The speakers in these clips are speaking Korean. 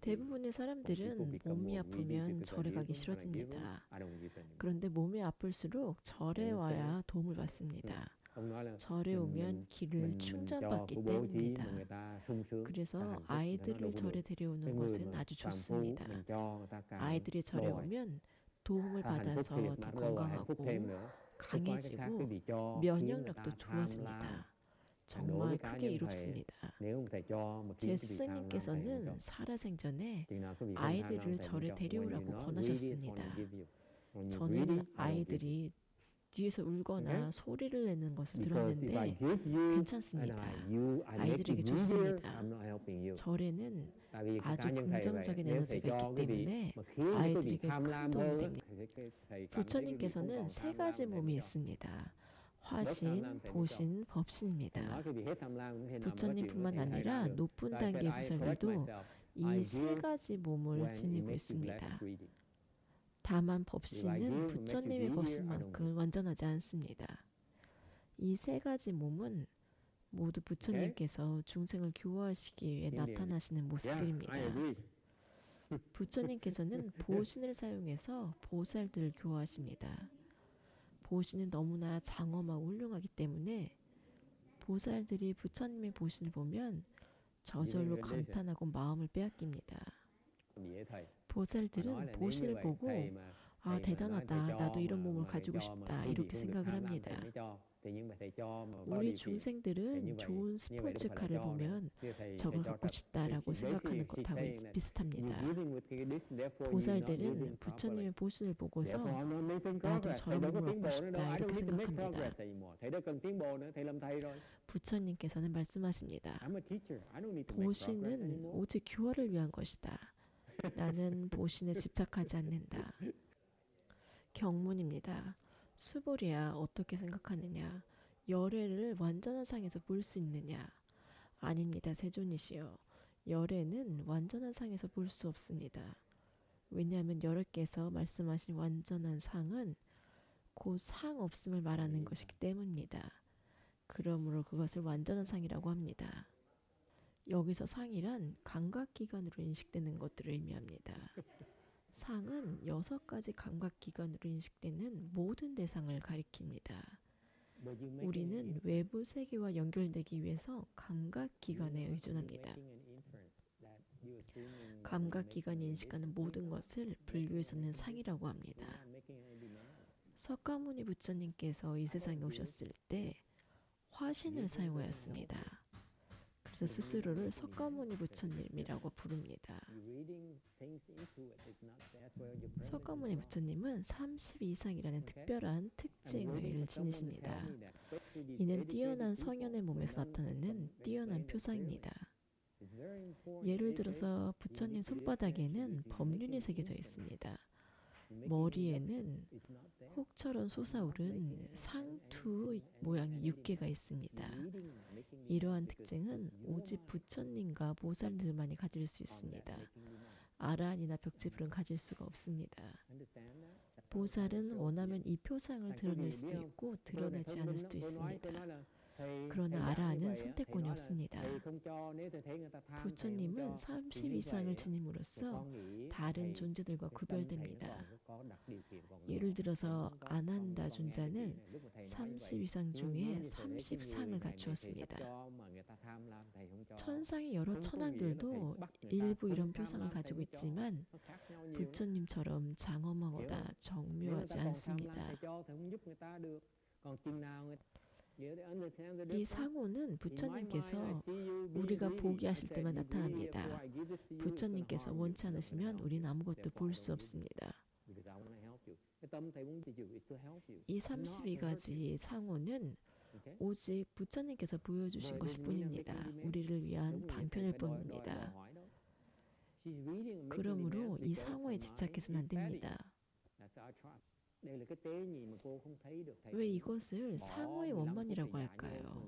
대부분의 사람들은 몸이 아프면 절에 가기 싫어집니다. 그런데 몸이 아플수록 절에 와야 도움을 받습니다. 절에 오면 기를 충전받기 때문입니다. 그래서 아이들을 절에 데려오는 것은 아주 좋습니다. 아이들이 절에 오면 도움을 받아서 더 건강하고 강해지고 면역력도 좋아집니다. 정말 크게 이롭습니다. 제 스승님께서는 살아생전에 아이들을 절에 데려오라고 권하셨습니다. 저는 아이들이 뒤에서 울거나 소리를 내는 것을 들었는데 괜찮습니다. 아이들에게 좋습니다. 절에는 아주 긍정적인 에너지가 있기 때문에 아이들에게 큰 도움이 됩니다. 부처님께서는 세 가지 몸이 있습니다. 화신, 도신, 법신입니다. 부처님뿐만 아니라 높은 단계의 부처님도 이 세 가지 몸을 지니고 있습니다. 다만 법신은 부처님의 법신만큼 완전하지 않습니다. 이 세 가지 몸은 모두 부처님께서 중생을 교화하시기 위해 나타나시는 모습들입니다. 부처님께서는 보신을 사용해서 보살들을 교화하십니다. 보신은 너무나 장엄하고 훌륭하기 때문에 보살들이 부처님의 보신을 보면 저절로 감탄하고 마음을 빼앗깁니다. 보살들은 보신을 보고 아, 대단하다, 나도 이런 몸을 가지고 싶다, 이렇게 생각을 합니다. 우리 중생들은 좋은 스포츠카를 보면 저걸 갖고 싶다라고 생각하는 것하고 비슷합니다. 보살들은 부처님의 보신을 보고서 나도 저런 몸을 갖고 싶다 이렇게 생각합니다. 부처님께서는 말씀하십니다. 보신은 오직 교화를 위한 것이다. 나는 보신에 집착하지 않는다. 경문입니다. 수보리야, 어떻게 생각하느냐? 열애를 완전한 상에서 볼 수 있느냐? 아닙니다, 세존이시여. 열애는 완전한 상에서 볼 수 없습니다. 왜냐하면 여러께서 말씀하신 완전한 상은 곧 상 없음을 말하는 것이기 때문입니다. 그러므로 그것을 완전한 상이라고 합니다. 여기서 상이란 감각기관으로 인식되는 것들을 의미합니다. 상은 6가지 감각기관으로 인식되는 모든 대상을 가리킵니다. 우리는 외부 세계와 연결되기 위해서 감각기관에 의존합니다. 감각기관이 인식하는 모든 것을 불교에서는 상이라고 합니다. 석가모니 부처님께서 이 세상에 오셨을 때 화신을 사용하였습니다. 그래서 스스로를 석가모니 부처님이라고 부릅니다. 석가모니 부처님은 32상이라는 특별한 특징을 지니십니다. 이는 뛰어난 성현의 몸에서 나타나는 뛰어난 표상입니다. 예를 들어서 부처님 손바닥에는 법륜이 새겨져 있습니다. 머리에는 혹처럼 솟아오른 상투 모양의 육계가 있습니다. 이러한 특징은 오직 부처님과 보살들만이 가질 수 있습니다. 아라한이나 벽지불은 가질 수가 없습니다. 보살은 원하면 이 표상을 드러낼 수도 있고 드러내지 않을 수도 있습니다. 그러나 아라한은 선택권이 없습니다. 부처님은 32상을 지님으로써 다른 존재들과 구별됩니다. 예를 들어서 아난다 존자는 32상 중에 30상을 갖추었습니다. 천상의 여러 천왕들도 일부 이런 표상을 가지고 있지만 부처님처럼 장엄하거나 정묘하지 않습니다. 이 상호는 부처님께서 우리가 보게 하실 때만 나타납니다. 부처님께서 원치 않으시면 우리는 아무것도 볼 수 없습니다. 이 32가지 상호는 오직 부처님께서 보여주신 것일 뿐입니다. 우리를 위한 방편일 뿐입니다. 그러므로 이 상호에 집착해서는 안 됩니다. 왜 이것을 상호의 원만이라고 할까요?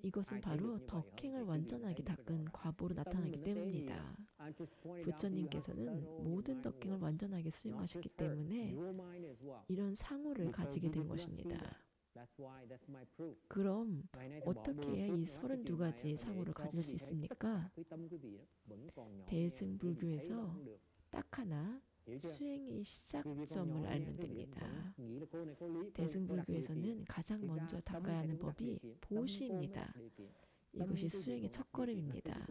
이것은 바로 덕행을 완전하게 닦은 과보로 나타나기 때문입니다. 부처님께서는 모든 덕행을 완전하게 수용하셨기 때문에 이런 상호를 가지게 된 것입니다. 그럼 어떻게 해야 이 32가지 상호를 가질 수 있습니까? 대승불교에서 딱 하나 수행의 시작점을 알면 됩니다. 대승불교에서는 가장 먼저 닦아야 하는 법이 보시입니다. 이것이 수행의 첫걸음입니다.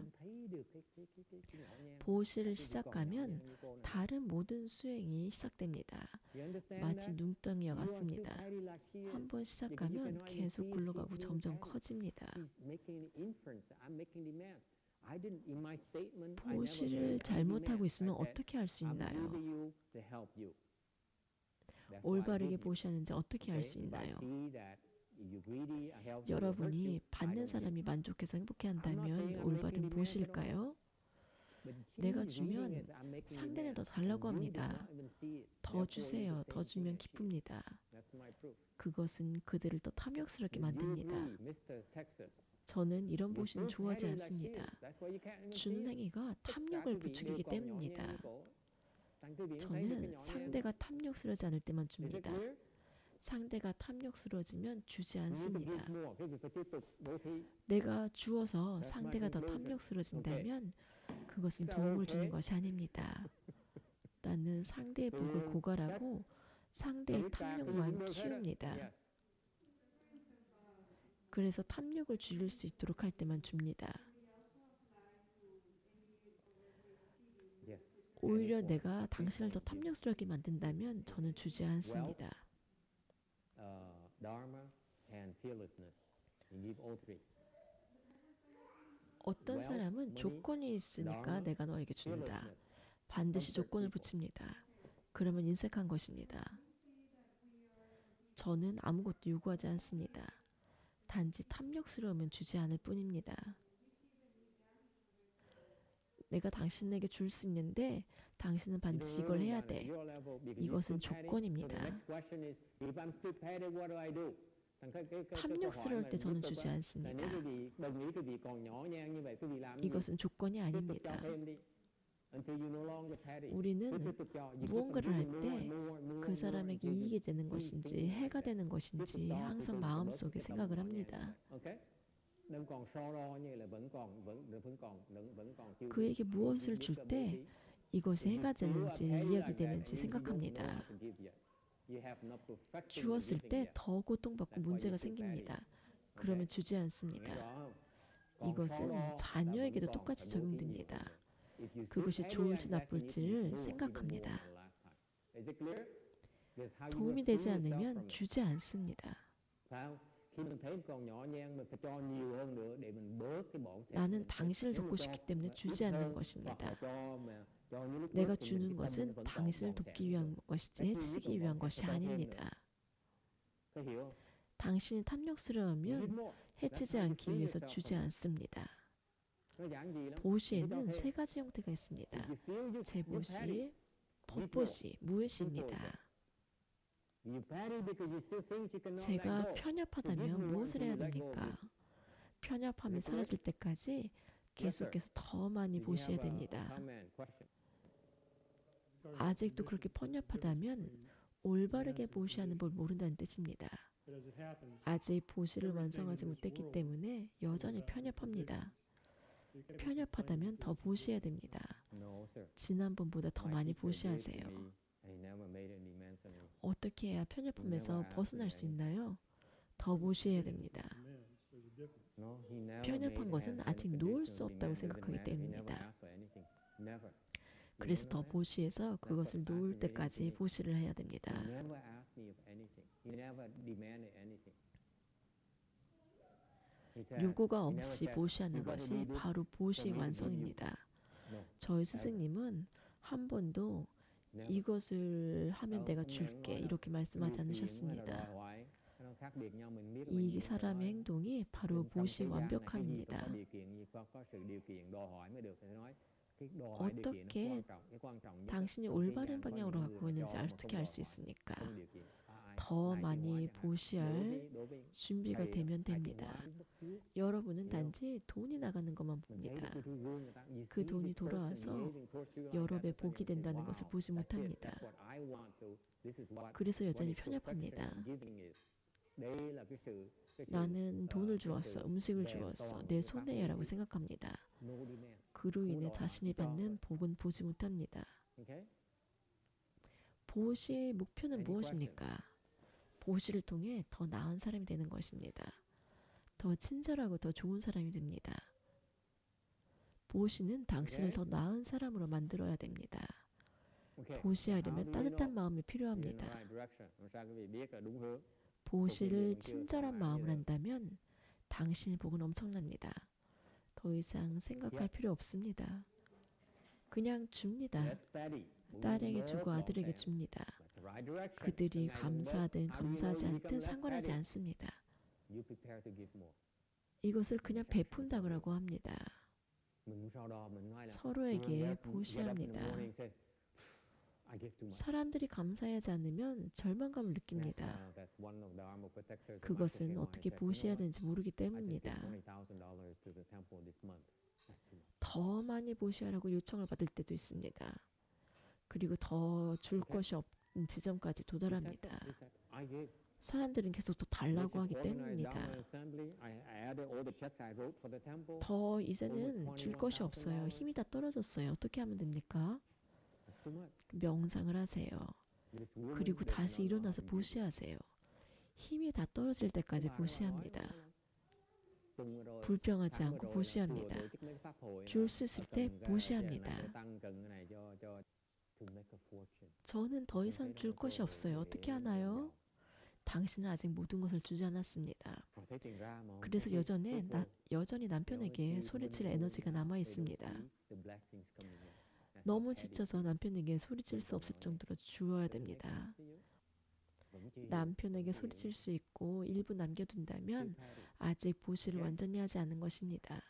보시를 시작하면 다른 모든 수행이 시작됩니다. 마치 눈덩이와 같습니다. 한번 시작하면 계속 굴러가고 점점 커집니다. 보시를 잘못하고 있으면 어떻게 할 수 있나요? 올바르게 보시하는지 어떻게 할 수 있나요? 여러분이 받는 사람이 만족해서 행복해한다면 올바른 보실까요? 내가 주면 상대는 더 달라고 합니다. 더 주세요. 더 주면 기쁩니다. 그것은 그들을 더 탐욕스럽게 만듭니다. 저는 이런 보시는 좋아하지 않습니다. 주는 행위가 탐욕을 부추기기 때문입니다. 저는 상대가 탐욕스러워하지 않을 때만 줍니다. 상대가 탐욕스러워지면 주지 않습니다. 내가 주어서 상대가 더 탐욕스러워진다면 그것은 도움을 주는 것이 아닙니다. 나는 상대의 복을 고갈하고 상대의 탐욕만 키웁니다. 그래서 탐욕을 줄일 수 있도록 할 때만 줍니다. 오히려 내가 당신을 더 탐욕스럽게 만든다면 저는 주지 않습니다. 어떤 사람은 조건이 있으니까 내가 너에게 준다. 반드시 조건을 붙입니다. 그러면 인색한 것입니다. 저는 아무것도 요구하지 않습니다. 단지 탐욕스러우면 주지 않을 뿐입니다. 내가 당신에게 줄 수 있는데 당신은 반드시 이걸 해야 돼. 이것은 조건입니다. 탐욕스러울 때 저는 주지 않습니다. 이것은 조건이 아닙니다. 우리는 무언가를 할 때 그 사람에게 이익이 되는 것인지 해가 되는 것인지 항상 마음속에 생각을 합니다. 그에게 무엇을 줄 때 이것이 해가 되는지 이익이 되는지 생각합니다. 주었을 때 더 고통받고 문제가 생깁니다. 그러면 주지 않습니다. 이것은 자녀에게도 똑같이 적용됩니다. 그것이 좋을지 나쁠지를 생각합니다. 도움이 되지 않으면 주지 않습니다. 나는 당신을 돕고 싶기 때문에 주지 않는 것입니다. 내가 주는 것은 당신을 돕기 위한 것이지 해치기 위한 것이 아닙니다. 당신이 탐욕스러우면 해치지 않기 위해서 주지 않습니다. 보시에는 세 가지 형태가 있습니다. 재보시, 법보시, 무효시입니다. 제가 편협하다면 무엇을 해야 됩니까? 편협함이 사라질 때까지 계속해서 더 많이 보셔야 됩니다. 아직도 그렇게 편협하다면 올바르게 보시하는 법 모른다는 뜻입니다. 아직 보시를 완성하지 못했기 때문에 여전히 편협합니다. 편협하다면 더 보셔야 됩니다. 지난번보다 더 많이 보셔하세요. 어떻게 해야 편협함에서 벗어날 수 있나요? 더 보셔야 됩니다. 편협한 것은 아직 놓을 수 없다고 생각하기 때문입니다. 그래서 더 보시해서 그것을 놓을 때까지 보시를 해야 됩니다. 요구가 없이 보시하는 것이 바로 보시 완성입니다. 저희 스승님은 한 번도 이것을 하면 내가 줄게 이렇게 말씀하지 않으셨습니다. 이 사람의 행동이 바로 보시 완벽함입니다. 어떻게 당신이 올바른 방향으로 가고 있는지 어떻게 알 수 있습니까? 더 많이 보시할 준비가 되면 됩니다. 여러분은 단지 돈이 나가는 것만 봅니다. 그 돈이 돌아와서 여러 배 복이 된다는 것을 보지 못합니다. 그래서 여전히 편협합니다. 나는 돈을 주었어, 음식을 주었어, 내 손해야라고 생각합니다. 그로 인해 자신이 받는 복은 보지 못합니다. 보시의 목표는 무엇입니까? 보시를 통해 더 나은 사람이 되는 것입니다. 더 친절하고 더 좋은 사람이 됩니다. 보시는 당신을 더 나은 사람으로 만들어야 됩니다. 보시하려면 따뜻한 마음이 필요합니다. 보시를 친절한 마음으로 한다면 당신의 복은 엄청납니다. 더 이상 생각할 필요 없습니다. 그냥 줍니다. 딸에게 주고 아들에게 줍니다. 그들이 감사하든 감사하지 않든 상관하지 않습니다. 이것을 그냥 베푼다고 합니다. 서로에게 보시합니다. 사람들이 감사하지 않으면 절망감을 느낍니다. 그것은 어떻게 보시해야 되는지 모르기 때문입니다. 더 많이 보시하라고 요청을 받을 때도 있습니다. 그리고 더 줄 것이 없는 지점까지 도달합니다. 사람들은 계속 더 달라고 하기 때문입니다. 더 이제는 줄 것이 없어요. 힘이 다 떨어졌어요. 어떻게 하면 됩니까? 명상을 하세요. 그리고 다시 일어나서 보시하세요. 힘이 다 떨어질 때까지 보시합니다. 불평하지 않고 보시합니다. 줄 수 있을 때 보시합니다. 저는 더 이상 줄 것이 없어요. 어떻게 하나요? 당신은 아직 모든 것을 주지 않았습니다. 그래서 여전히 남편에게 소리칠 에너지가 남아 있습니다. 너무 지쳐서 남편에게 소리칠 수 없을 정도로 주어야 됩니다. 남편에게 소리칠 수 있고 일부 남겨둔다면 아직 보시를 완전히 하지 않은 것입니다.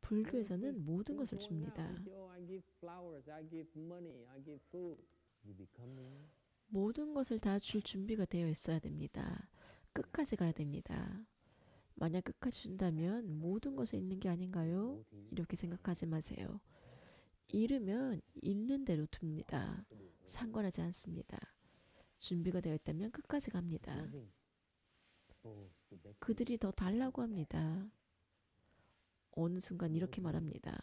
불교에서는 모든 것을 줍니다. 모든 것을 다 줄 준비가 되어 있어야 됩니다. 끝까지 가야 됩니다. 만약 끝까지 준다면 모든 것을 잃는 게 아닌가요? 이렇게 생각하지 마세요. 잃으면 잃는 대로 둡니다. 상관하지 않습니다. 준비가 되어 있다면 끝까지 갑니다. 그들이 더 달라고 합니다. 어느 순간 이렇게 말합니다.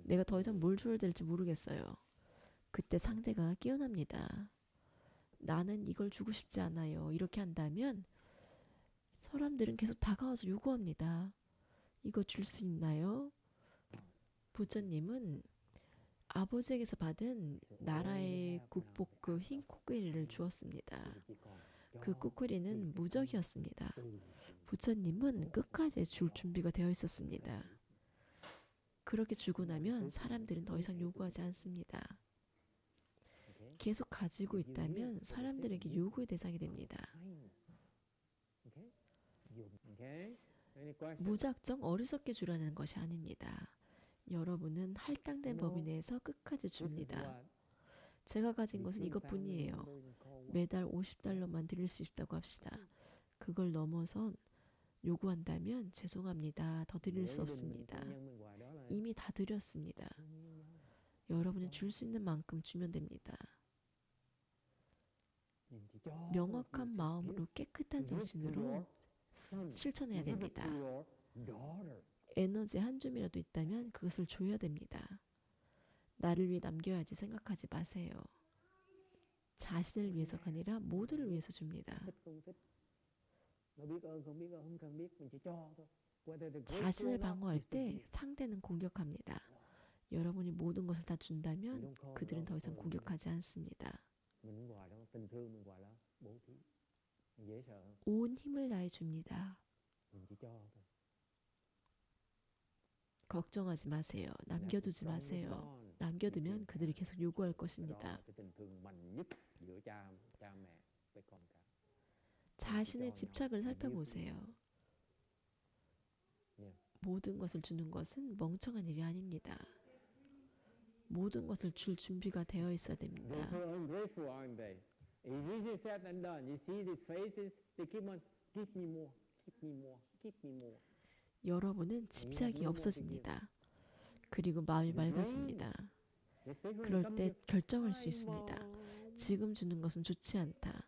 내가 더 이상 뭘 줘야 될지 모르겠어요. 그때 상대가 깨어납니다. 나는 이걸 주고 싶지 않아요. 이렇게 한다면 사람들은 계속 다가와서 요구합니다. 이거 줄 수 있나요? 부처님은 아버지에게서 받은 나라의 국보급 흰 코끼리를 주었습니다. 그 코끼리는 무적이었습니다. 부처님은 끝까지 줄 준비가 되어 있었습니다. 그렇게 주고 나면 사람들은 더 이상 요구하지 않습니다. 계속 가지고 있다면 사람들에게 요구의 대상이 됩니다. 무작정 어리석게 주라는 것이 아닙니다. 여러분은 할당된 범위 내에서 끝까지 줍니다. 제가 가진 것은 이것뿐이에요. 매달 $50만 드릴 수 있다고 합시다. 그걸 넘어선 요구한다면 죄송합니다. 더 드릴 수 없습니다. 이미 다 드렸습니다. 여러분은 줄 수 있는 만큼 주면 됩니다. 명확한 마음으로 깨끗한 정신으로 실천해야 됩니다. 에너지 한 줌이라도 있다면 그것을 줘야 됩니다. 나를 위해 남겨야지 생각하지 마세요. 자신을 위해서가 아니라 모두를 위해서 줍니다. 자신을 방어할 때 상대는 공격합니다. 여러분이 모든 것을 다 준다면 그들은 더 이상 공격하지 않습니다. 온 힘을 다해 줍니다. 걱정하지 마세요. 남겨두지 마세요. 남겨두면 그들이 계속 요구할 것입니다. 자신의 집착을 살펴보세요. 모든 것을 주는 것은 멍청한 일이 아닙니다. 모든 것을 줄 준비가 되어 있어야 됩니다. 여러분은 집착이 없어집니다. 그리고 마음이 맑아집니다. 그럴 때 결정할 수 있습니다. 지금 주는 것은 좋지 않다.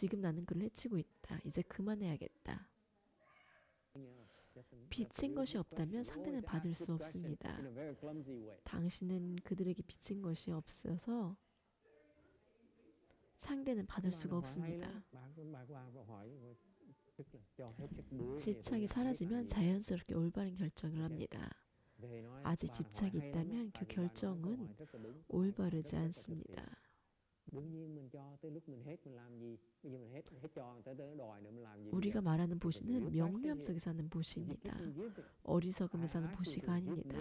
지금 나는 그를 해치고 있다. 이제 그만해야겠다. 빚진 것이 없다면 상대는 받을 수 없습니다. 당신은 그들에게 빚진 것이 없어서 상대는 받을 수가 없습니다. 집착이 사라지면 자연스럽게 올바른 결정을 합니다. 아직 집착이 있다면 그 결정은 올바르지 않습니다. 우리가 말하는 보시는 명령 속에서 하는 보시입니다. 어리석음에서 하는 보시가 아닙니다.